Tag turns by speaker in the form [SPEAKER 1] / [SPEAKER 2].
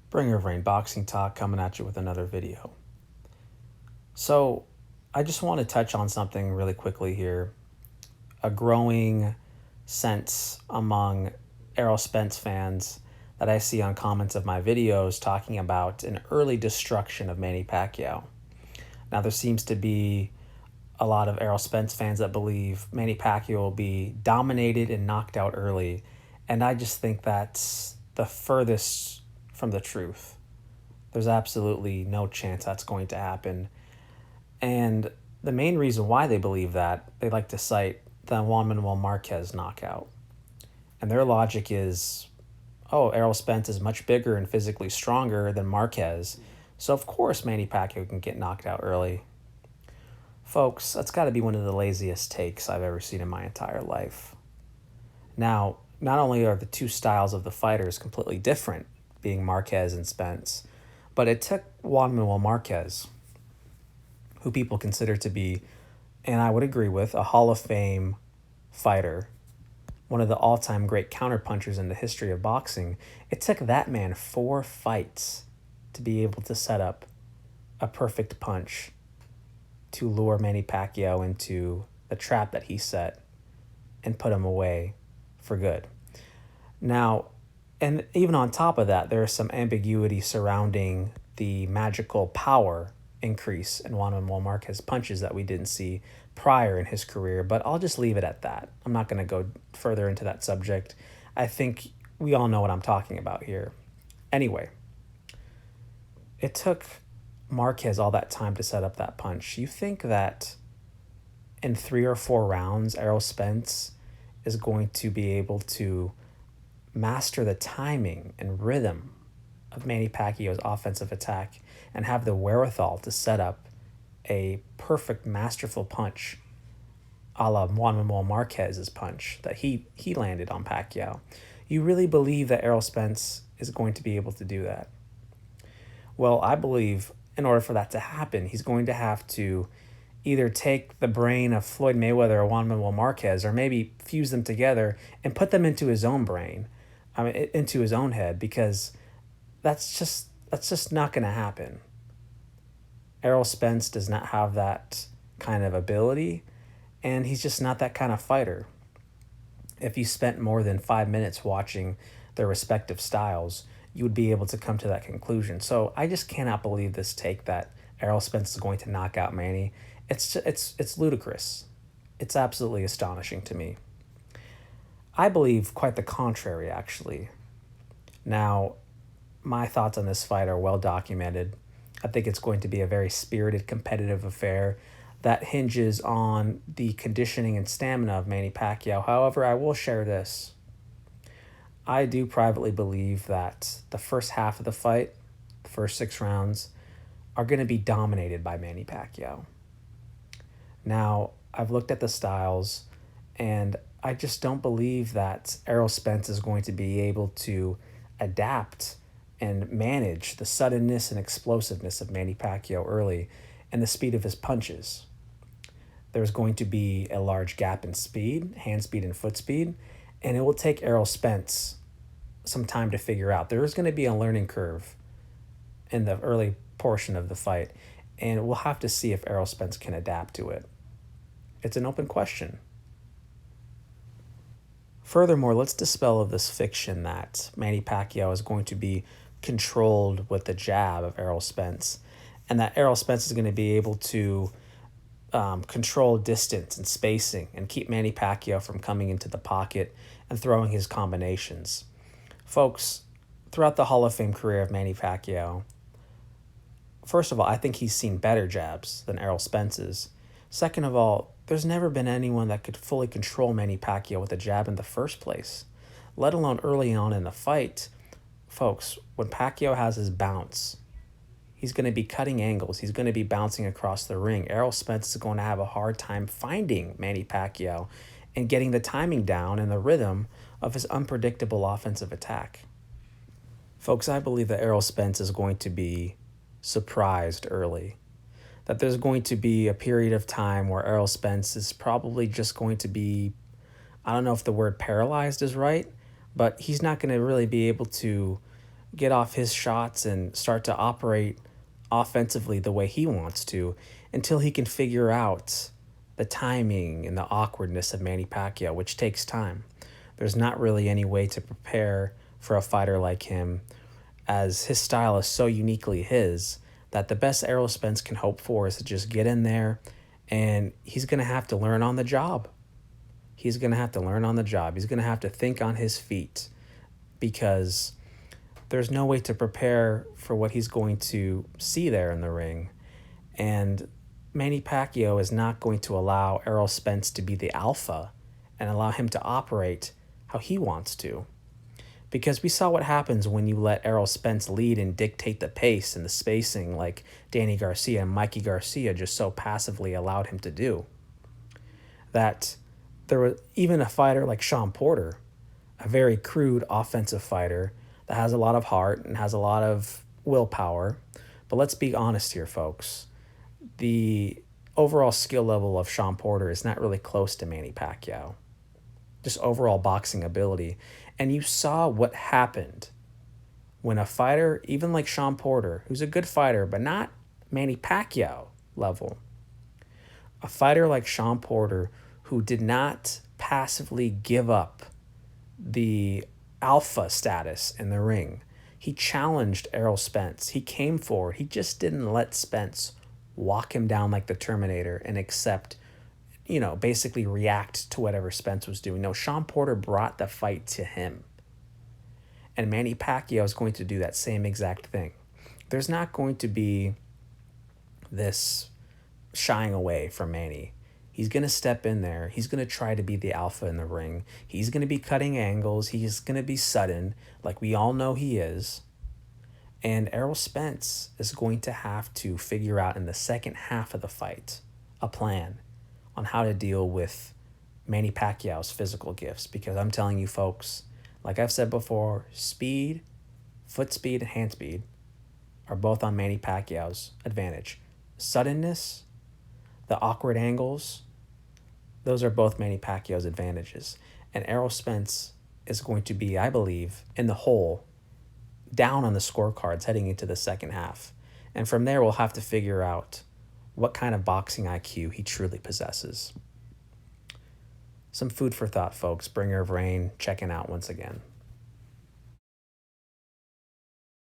[SPEAKER 1] Bringer of Rain Boxing Talk coming at you with another video. So, I just want to touch on something really quickly here. A growing sense among Errol Spence fans that I see on comments of my videos talking about an early destruction of Manny Pacquiao. Now, there seems to be a lot of Errol Spence fans that believe Manny Pacquiao will be dominated and knocked out early, and I just think that's the furthest from the truth. There's absolutely no chance that's going to happen. And the main reason why they believe that, they like to cite the Juan Manuel Marquez knockout. And their logic is, oh, Errol Spence is much bigger and physically stronger than Marquez, so of course Manny Pacquiao can get knocked out early. Folks, that's got to be one of the laziest takes I've ever seen in my entire life. Now, not only are the two styles of the fighters completely different, being Marquez and Spence, but it took Juan Manuel Marquez, who people consider to be, and I would agree with, a Hall of Fame fighter, one of the all-time great counterpunchers in the history of boxing. It took that man 4 fights to be able to set up a perfect punch to lure Manny Pacquiao into the trap that he set and put him away for good. Now, and even on top of that, there is some ambiguity surrounding the magical power increase in Juan Manuel Marquez's punches that we didn't see prior in his career, but I'll just leave it at that. I'm not going to go further into that subject. I think we all know what I'm talking about here. Anyway, it took Marquez all that time to set up that punch. You think that in 3 or 4 rounds, Errol Spence is going to be able to master the timing and rhythm of Manny Pacquiao's offensive attack and have the wherewithal to set up a perfect, masterful punch a la Juan Manuel Marquez's punch that he landed on Pacquiao. You really believe that Errol Spence is going to be able to do that? Well, I believe in order for that to happen, he's going to have to either take the brain of Floyd Mayweather or Juan Manuel Marquez, or maybe fuse them together and put them into his own brain, into his own head, because that's just not going to happen. Errol Spence does not have that kind of ability, and he's just not that kind of fighter. If you spent more than 5 minutes watching their respective styles, you would be able to come to that conclusion. So I just cannot believe this take that Errol Spence is going to knock out Manny. It's ludicrous. It's absolutely astonishing to me. I believe quite the contrary, actually. Now, my thoughts on this fight are well documented. I think it's going to be a very spirited, competitive affair that hinges on the conditioning and stamina of Manny Pacquiao. However, I will share this. I do privately believe that the first half of the fight, the first 6 rounds, are going to be dominated by Manny Pacquiao. Now, I've looked at the styles, and I just don't believe that Errol Spence is going to be able to adapt and manage the suddenness and explosiveness of Manny Pacquiao early and the speed of his punches. There's going to be a large gap in speed, hand speed and foot speed, and it will take Errol Spence some time to figure out. There is going to be a learning curve in the early portion of the fight, and we'll have to see if Errol Spence can adapt to it. It's an open question. Furthermore, let's dispel of this fiction that Manny Pacquiao is going to be controlled with the jab of Errol Spence, and that Errol Spence is going to be able to control distance and spacing and keep Manny Pacquiao from coming into the pocket and throwing his combinations. Folks, throughout the Hall of Fame career of Manny Pacquiao, first of all, I think he's seen better jabs than Errol Spence's. Second of all, there's never been anyone that could fully control Manny Pacquiao with a jab in the first place, let alone early on in the fight. Folks, when Pacquiao has his bounce, he's going to be cutting angles. He's going to be bouncing across the ring. Errol Spence is going to have a hard time finding Manny Pacquiao and getting the timing down and the rhythm of his unpredictable offensive attack. Folks, I believe that Errol Spence is going to be surprised early. That there's going to be a period of time where Errol Spence is probably just going to be, I don't know if the word paralyzed is right, but he's not going to really be able to get off his shots and start to operate offensively the way he wants to until he can figure out the timing and the awkwardness of Manny Pacquiao, which takes time. There's not really any way to prepare for a fighter like him, as his style is so uniquely his that the best Errol Spence can hope for is to just get in there, and he's going to have to learn on the job. He's going to have to learn on the job. He's going to have to think on his feet, because there's no way to prepare for what he's going to see there in the ring. And Manny Pacquiao is not going to allow Errol Spence to be the alpha and allow him to operate how he wants to. Because we saw what happens when you let Errol Spence lead and dictate the pace and the spacing like Danny Garcia and Mikey Garcia just so passively allowed him to do. That there was even a fighter like Sean Porter, a very crude offensive fighter that has a lot of heart and has a lot of willpower. But let's be honest here, folks. The overall skill level of Sean Porter is not really close to Manny Pacquiao. Just overall boxing ability. And you saw what happened when a fighter, even like Sean Porter, who's a good fighter, but not Manny Pacquiao level, a fighter like Sean Porter who did not passively give up the alpha status in the ring. He challenged Errol Spence. He came forward. He just didn't let Spence walk him down like the Terminator and accept, basically react to whatever Spence was doing. No, Sean Porter brought the fight to him. And Manny Pacquiao is going to do that same exact thing. There's not going to be this shying away from Manny. He's going to step in there. He's going to try to be the alpha in the ring. He's going to be cutting angles. He's going to be sudden, like we all know he is. And Errol Spence is going to have to figure out in the second half of the fight a plan on how to deal with Manny Pacquiao's physical gifts. Because I'm telling you, folks, like I've said before, speed, foot speed, and hand speed are both on Manny Pacquiao's advantage. Suddenness, the awkward angles, those are both Manny Pacquiao's advantages. And Errol Spence is going to be, I believe, in the hole, down on the scorecards heading into the second half. And from there, we'll have to figure out what kind of boxing IQ he truly possesses. Some food for thought, folks. Bringer of Rain checking out once again.